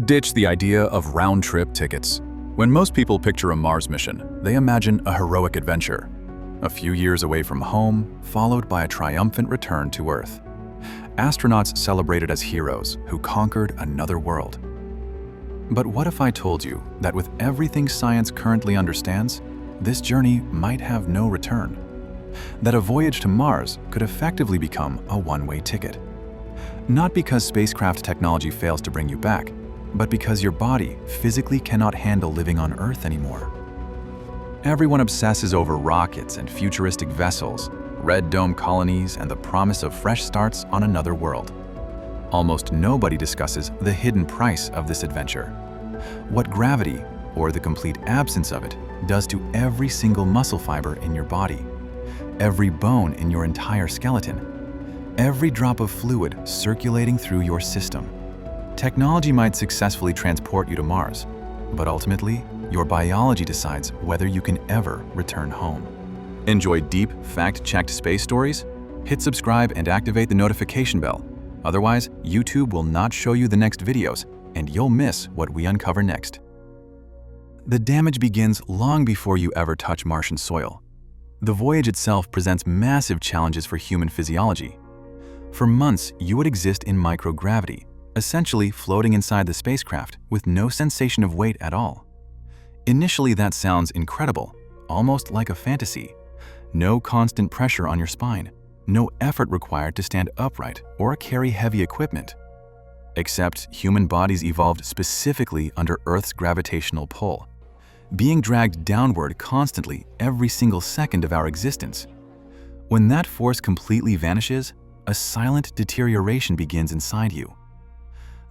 Ditch the idea of round-trip tickets. When most people picture a Mars mission, they imagine a heroic adventure. A few years away from home, followed by a triumphant return to Earth. Astronauts celebrated as heroes who conquered another world. But what if I told you that with everything science currently understands, this journey might have no return? That a voyage to Mars could effectively become a one-way ticket. Not because spacecraft technology fails to bring you back, but because your body physically cannot handle living on Earth anymore. Everyone obsesses over rockets and futuristic vessels, red dome colonies, and the promise of fresh starts on another world. Almost nobody discusses the hidden price of this adventure. What gravity, or the complete absence of it, does to every single muscle fiber in your body, every bone in your entire skeleton, every drop of fluid circulating through your system. Technology might successfully transport you to Mars, but ultimately, your biology decides whether you can ever return home. Enjoy deep, fact-checked space stories? Hit subscribe and activate the notification bell. Otherwise, YouTube will not show you the next videos, and you'll miss what we uncover next. The damage begins long before you ever touch Martian soil. The voyage itself presents massive challenges for human physiology. For months, you would exist in microgravity, essentially floating inside the spacecraft with no sensation of weight at all. Initially, that sounds incredible, almost like a fantasy. No constant pressure on your spine, no effort required to stand upright or carry heavy equipment. Except human bodies evolved specifically under Earth's gravitational pull, being dragged downward constantly every single second of our existence. When that force completely vanishes, a silent deterioration begins inside you.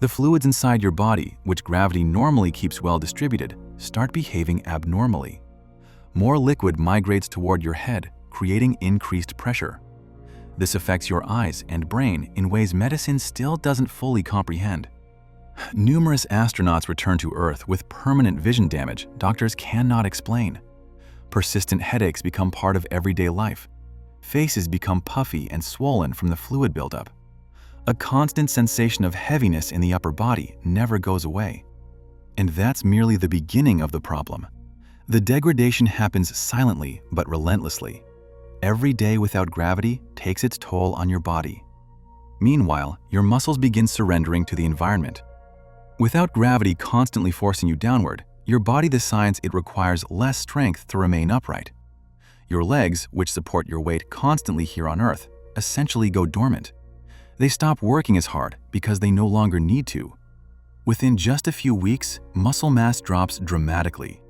The fluids inside your body, which gravity normally keeps well distributed, start behaving abnormally. More liquid migrates toward your head, creating increased pressure. This affects your eyes and brain in ways medicine still doesn't fully comprehend. Numerous astronauts return to Earth with permanent vision damage doctors cannot explain. Persistent headaches become part of everyday life. Faces become puffy and swollen from the fluid buildup. A constant sensation of heaviness in the upper body never goes away. And that's merely the beginning of the problem. The degradation happens silently but relentlessly. Every day without gravity takes its toll on your body. Meanwhile, your muscles begin surrendering to the environment. Without gravity constantly forcing you downward, your body decides it requires less strength to remain upright. Your legs, which support your weight constantly here on Earth, essentially go dormant. They stop working as hard because they no longer need to. Within just a few weeks, muscle mass drops dramatically.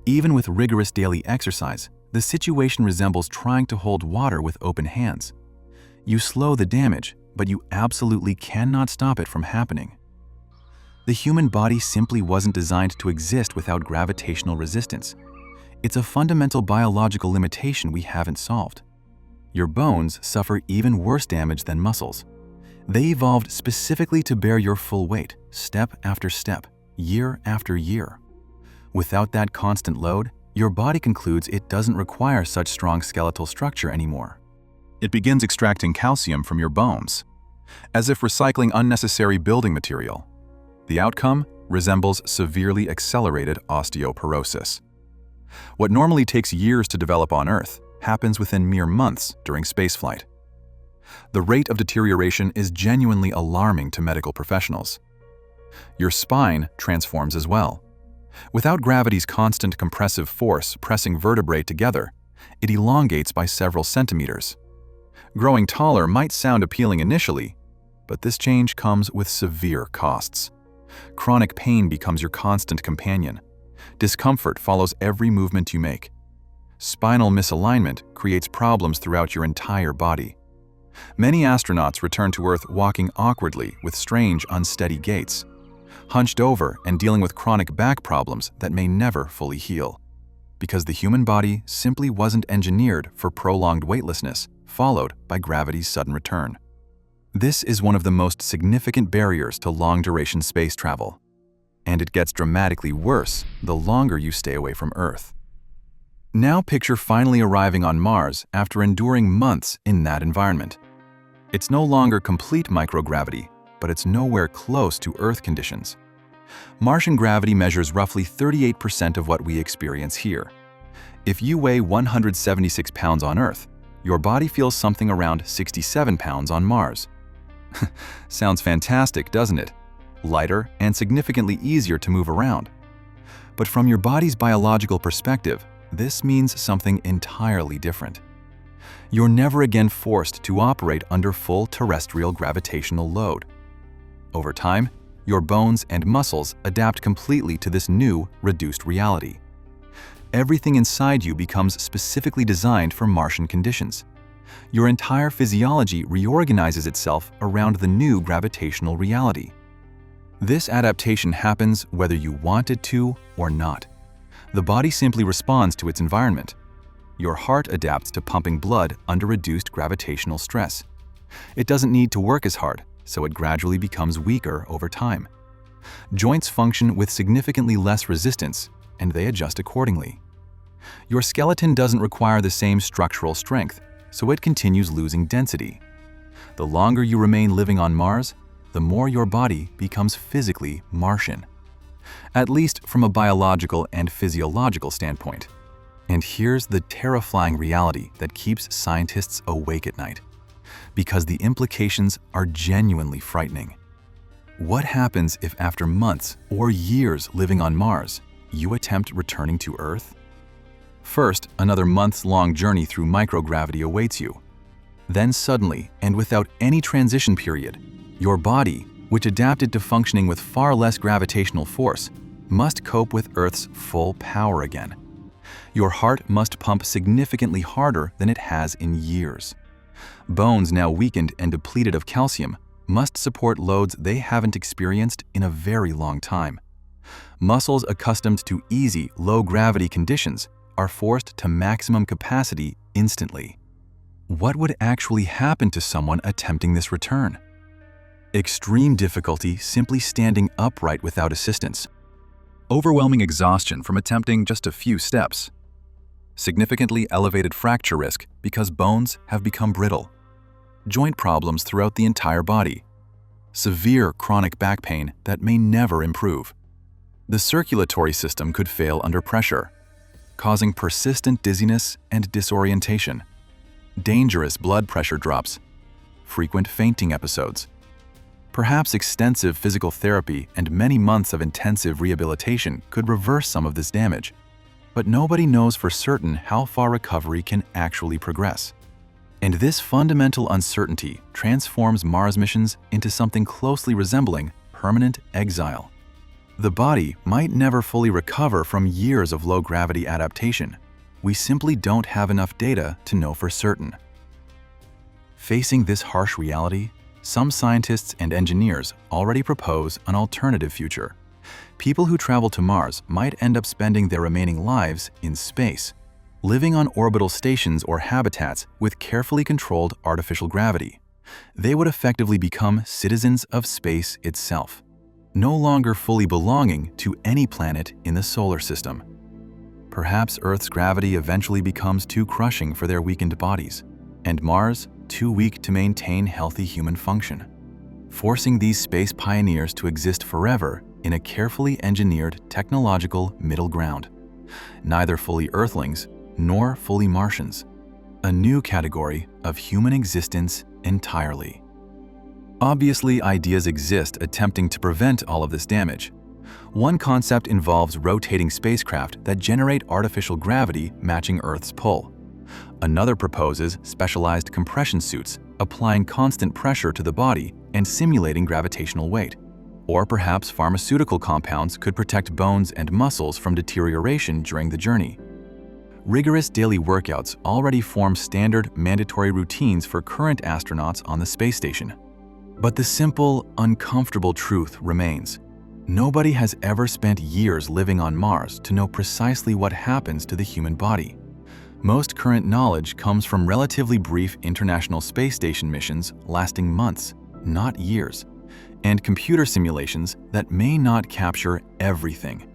Even with rigorous daily exercise, the situation resembles trying to hold water with open hands. You slow the damage, but you absolutely cannot stop it from happening. The human body simply wasn't designed to exist without gravitational resistance. It's a fundamental biological limitation we haven't solved. Your bones suffer even worse damage than muscles. They evolved specifically to bear your full weight, step after step, year after year. Without that constant load, your body concludes it doesn't require such strong skeletal structure anymore. It begins extracting calcium from your bones, as if recycling unnecessary building material. The outcome resembles severely accelerated osteoporosis. What normally takes years to develop on Earth happens within mere months during spaceflight. The rate of deterioration is genuinely alarming to medical professionals. Your spine transforms as well. Without gravity's constant compressive force pressing vertebrae together, it elongates by several centimeters. Growing taller might sound appealing initially, but this change comes with severe costs. Chronic pain becomes your constant companion. Discomfort follows every movement you make. Spinal misalignment creates problems throughout your entire body. Many astronauts return to Earth walking awkwardly with strange, unsteady gaits, hunched over and dealing with chronic back problems that may never fully heal, because the human body simply wasn't engineered for prolonged weightlessness, followed by gravity's sudden return. This is one of the most significant barriers to long-duration space travel, and it gets dramatically worse the longer you stay away from Earth. Now picture finally arriving on Mars after enduring months in that environment. It's no longer complete microgravity, but it's nowhere close to Earth conditions. Martian gravity measures roughly 38% of what we experience here. If you weigh 176 pounds on Earth, your body feels something around 67 pounds on Mars. Sounds fantastic, doesn't it? Lighter and significantly easier to move around. But from your body's biological perspective, this means something entirely different. You're never again forced to operate under full terrestrial gravitational load. Over time, your bones and muscles adapt completely to this new, reduced reality. Everything inside you becomes specifically designed for Martian conditions. Your entire physiology reorganizes itself around the new gravitational reality. This adaptation happens whether you want it to or not. The body simply responds to its environment. Your heart adapts to pumping blood under reduced gravitational stress. It doesn't need to work as hard, so it gradually becomes weaker over time. Joints function with significantly less resistance, and they adjust accordingly. Your skeleton doesn't require the same structural strength, so it continues losing density. The longer you remain living on Mars, the more your body becomes physically Martian. At least from a biological and physiological standpoint. And here's the terrifying reality that keeps scientists awake at night. Because the implications are genuinely frightening. What happens if after months or years living on Mars, you attempt returning to Earth? First, another months-long journey through microgravity awaits you. Then suddenly, and without any transition period, your body, which adapted to functioning with far less gravitational force, must cope with Earth's full power again. Your heart must pump significantly harder than it has in years. Bones now weakened and depleted of calcium must support loads they haven't experienced in a very long time. Muscles accustomed to easy, low-gravity conditions are forced to maximum capacity instantly. What would actually happen to someone attempting this return? Extreme difficulty simply standing upright without assistance. Overwhelming exhaustion from attempting just a few steps. Significantly elevated fracture risk because bones have become brittle. Joint problems throughout the entire body. Severe chronic back pain that may never improve. The circulatory system could fail under pressure, causing persistent dizziness and disorientation. Dangerous blood pressure drops. Frequent fainting episodes. Perhaps extensive physical therapy and many months of intensive rehabilitation could reverse some of this damage. But nobody knows for certain how far recovery can actually progress. And this fundamental uncertainty transforms Mars missions into something closely resembling permanent exile. The body might never fully recover from years of low-gravity adaptation. We simply don't have enough data to know for certain. Facing this harsh reality, some scientists and engineers already propose an alternative future. People who travel to Mars might end up spending their remaining lives in space, living on orbital stations or habitats with carefully controlled artificial gravity. They would effectively become citizens of space itself, no longer fully belonging to any planet in the solar system. Perhaps Earth's gravity eventually becomes too crushing for their weakened bodies, and Mars too weak to maintain healthy human function, forcing these space pioneers to exist forever in a carefully engineered technological middle ground. Neither fully Earthlings nor fully Martians. A new category of human existence entirely. Obviously, ideas exist attempting to prevent all of this damage. One concept involves rotating spacecraft that generate artificial gravity matching Earth's pull. Another proposes specialized compression suits, applying constant pressure to the body and simulating gravitational weight. Or perhaps pharmaceutical compounds could protect bones and muscles from deterioration during the journey. Rigorous daily workouts already form standard, mandatory routines for current astronauts on the space station. But the simple, uncomfortable truth remains. Nobody has ever spent years living on Mars to know precisely what happens to the human body. Most current knowledge comes from relatively brief International Space Station missions lasting months, not years, and computer simulations that may not capture everything.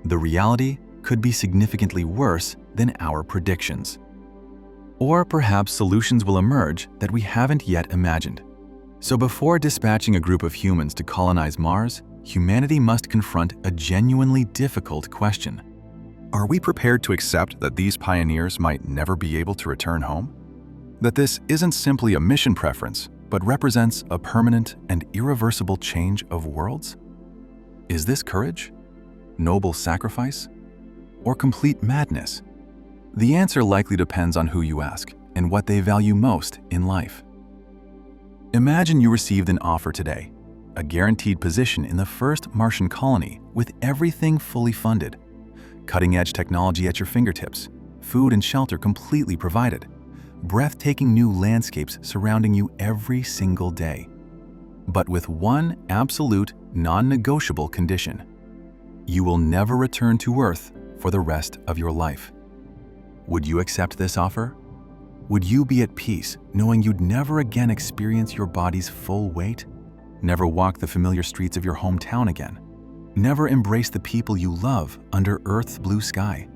The reality could be significantly worse than our predictions. Or perhaps solutions will emerge that we haven't yet imagined. So before dispatching a group of humans to colonize Mars, humanity must confront a genuinely difficult question. Are we prepared to accept that these pioneers might never be able to return home? That this isn't simply a mission preference, but represents a permanent and irreversible change of worlds? Is this courage, noble sacrifice, or complete madness? The answer likely depends on who you ask and what they value most in life. Imagine you received an offer today, a guaranteed position in the first Martian colony with everything fully funded, cutting-edge technology at your fingertips, food and shelter completely provided, breathtaking new landscapes surrounding you every single day. But with one absolute, non-negotiable condition: you will never return to Earth for the rest of your life. Would you accept this offer? Would you be at peace knowing you'd never again experience your body's full weight? Never walk the familiar streets of your hometown again? Never embrace the people you love under Earth's blue sky?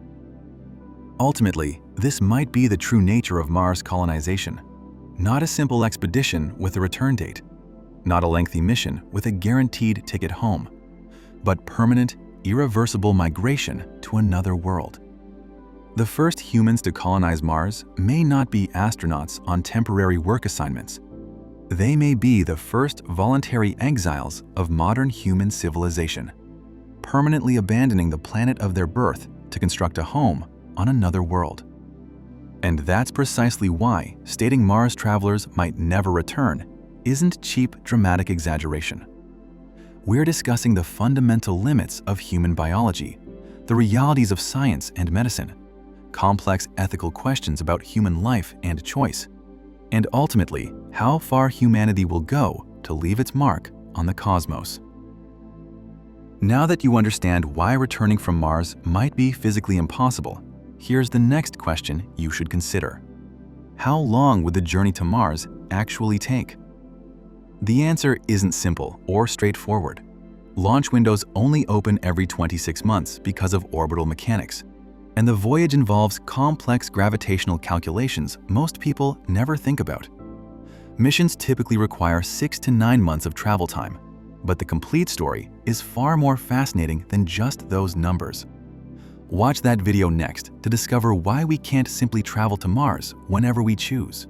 Ultimately, this might be the true nature of Mars colonization. Not a simple expedition with a return date, not a lengthy mission with a guaranteed ticket home, but permanent, irreversible migration to another world. The first humans to colonize Mars may not be astronauts on temporary work assignments. They may be the first voluntary exiles of modern human civilization, permanently abandoning the planet of their birth to construct a home on another world. And that's precisely why stating Mars travelers might never return isn't cheap, dramatic exaggeration. We're discussing the fundamental limits of human biology, the realities of science and medicine, complex ethical questions about human life and choice, and ultimately, how far humanity will go to leave its mark on the cosmos. Now that you understand why returning from Mars might be physically impossible, here's the next question you should consider. How long would the journey to Mars actually take? The answer isn't simple or straightforward. Launch windows only open every 26 months because of orbital mechanics, and the voyage involves complex gravitational calculations most people never think about. Missions typically require 6 to 9 months of travel time, but the complete story is far more fascinating than just those numbers. Watch that video next to discover why we can't simply travel to Mars whenever we choose.